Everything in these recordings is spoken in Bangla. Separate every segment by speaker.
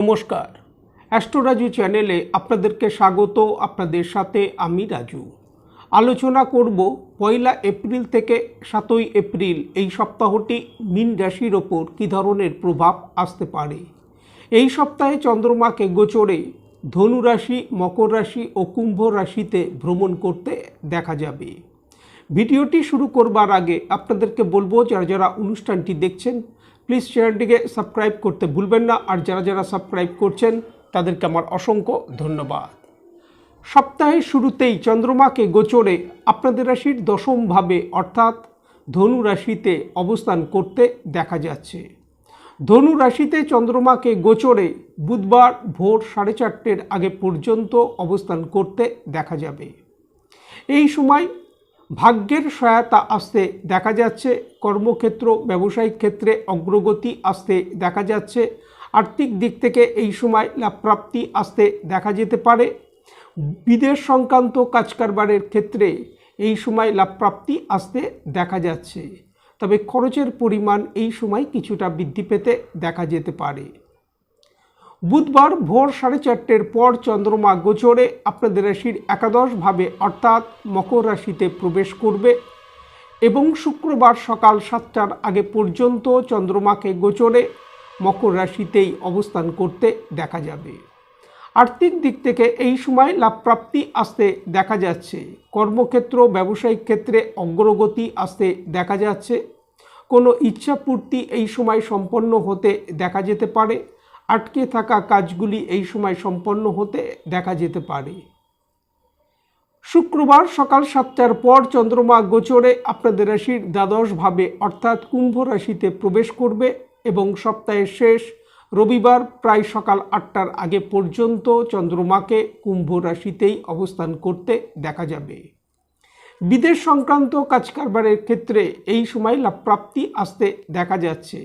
Speaker 1: নমস্কার, অ্যাস্ট্রো রাজু চ্যানেলে আপনাদেরকে স্বাগত। আপনাদের সাথে আমি রাজু। আলোচনা করব 1 এপ্রিল থেকে 7 এপ্রিল এই সপ্তাহটি মীন রাশির ওপর কী ধরনের প্রভাব আসতে পারে। এই সপ্তাহে চন্দ্রমাকে গোচরে ধনু রাশি, মকর রাশি ও কুম্ভ রাশিতে ভ্রমণ করতে দেখা যাবে। ভিডিওটি শুরু করবার আগে আপনাদেরকে বলবো, যারা যারা অনুষ্ঠানটি দেখছেন প্লিজ চ্যানেলটিকে সাবস্ক্রাইব করতে ভুলবেন না। আর যারা যারা সাবস্ক্রাইব করছেন তাদেরকে আমার অসংখ্য ধন্যবাদ। সপ্তাহের শুরুতেই চন্দ্রমাকে গোচরে আপনাদের রাশির দশমভাবে অর্থাৎ ধনু রাশিতে অবস্থান করতে দেখা যাচ্ছে। ধনু রাশিতে চন্দ্রমাকে গোচরে বুধবার ভোর 4:30 আগে পর্যন্ত অবস্থান করতে দেখা যাবে। এই সময় ভাগ্যের সহায়তা আসতে দেখা যাচ্ছে। কর্মক্ষেত্র, ব্যবসায়িক ক্ষেত্রে অগ্রগতি আসতে দেখা যাচ্ছে। আর্থিক দিক থেকে এই সময় লাভপ্রাপ্তি আসতে দেখা যেতে পারে। বিদেশ সংক্রান্ত কাজকারবারের ক্ষেত্রে এই সময় লাভপ্রাপ্তি আসতে দেখা যাচ্ছে। তবে খরচের পরিমাণ এই সময় কিছুটা বৃদ্ধি পেতে দেখা যেতে পারে। বুধবার ভোর 4:30 পর চন্দ্রমা গোচরে আপনাদের রাশির একাদশভাবে অর্থাৎ মকর রাশিতে প্রবেশ করবে এবং শুক্রবার সকাল 7টার আগে পর্যন্ত চন্দ্রমাকে গোচরে মকর রাশিতেই অবস্থান করতে দেখা যাবে। আর্থিক দিক থেকে এই সময় লাভপ্রাপ্তি আসতে দেখা যাচ্ছে। কর্মক্ষেত্র, ব্যবসায়িক ক্ষেত্রে অগ্রগতি আসতে দেখা যাচ্ছে। কোনো ইচ্ছাপূর্তি এই সময় সম্পন্ন হতে দেখা যেতে পারে। আটকে থাকা কাজগুলি এই সময় সম্পন্ন হতে দেখা যেতে পারে। শুক্রবার সকাল 7টার পর চন্দ্রমা গোচরে আপনাদের রাশির দ্বাদশভাবে অর্থাৎ কুম্ভ রাশিতে প্রবেশ করবে এবং সপ্তাহের শেষ রবিবার প্রায় সকাল 8টার আগে পর্যন্ত চন্দ্রমাকে কুম্ভ রাশিতেই অবস্থান করতে দেখা যাবে। বিদেশ সংক্রান্ত কাজকারবারের ক্ষেত্রে এই সময় লাভপ্রাপ্তি আসতে দেখা যাচ্ছে।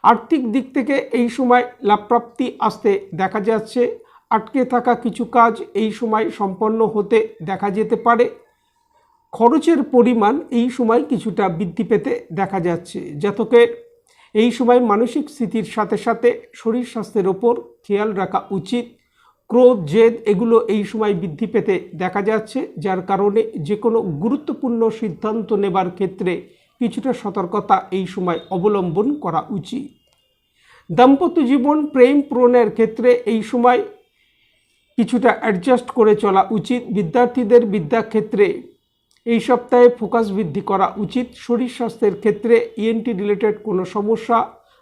Speaker 1: আর্থিক দিক থেকে এই সময় লাভপ্রাপ্তি আসতে দেখা যাচ্ছে। আটকে থাকা কিছু কাজ এই সময় সম্পন্ন হতে দেখা যেতে পারে। খরচের পরিমাণ এই সময় কিছুটা বৃদ্ধি পেতে দেখা যাচ্ছে। জাতকের এই সময় মানসিক স্থিতির সাথে সাথে শরীর স্বাস্থ্যের ওপর খেয়াল রাখা উচিত। ক্রোধ, জেদ এগুলো এই সময় বৃদ্ধি পেতে দেখা যাচ্ছে, যার কারণে যে কোনো গুরুত্বপূর্ণ সিদ্ধান্ত নেবার ক্ষেত্রে কিছুটা সতর্কতা এই সময় অবলম্বন করা উচিত। দাম্পত্য জীবন, প্রেম পূরণের ক্ষেত্রে এই সময় কিছুটা অ্যাডজাস্ট করে চলা উচিত। বিদ্যার্থীদের বিদ্যাক্ষেত্রে এই সপ্তাহে ফোকাস বৃদ্ধি করা উচিত। শরীর স্বাস্থ্যের ক্ষেত্রে ইএনটি রিলেটেড কোনো সমস্যা,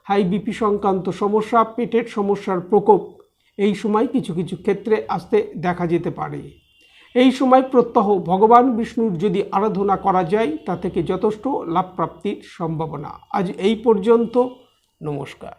Speaker 1: হাই বিপি সংক্রান্ত সমস্যা, পেটের সমস্যার প্রকোপ এই সময় কিছু কিছু ক্ষেত্রে আসতে দেখা যেতে পারে। এই সময় প্রত্যহ ভগবান বিষ্ণুর যদি আরাধনা করা যায় তা থেকে যথেষ্ট লাভ প্রাপ্তির সম্ভাবনা। আজ এই পর্যন্ত। নমস্কার।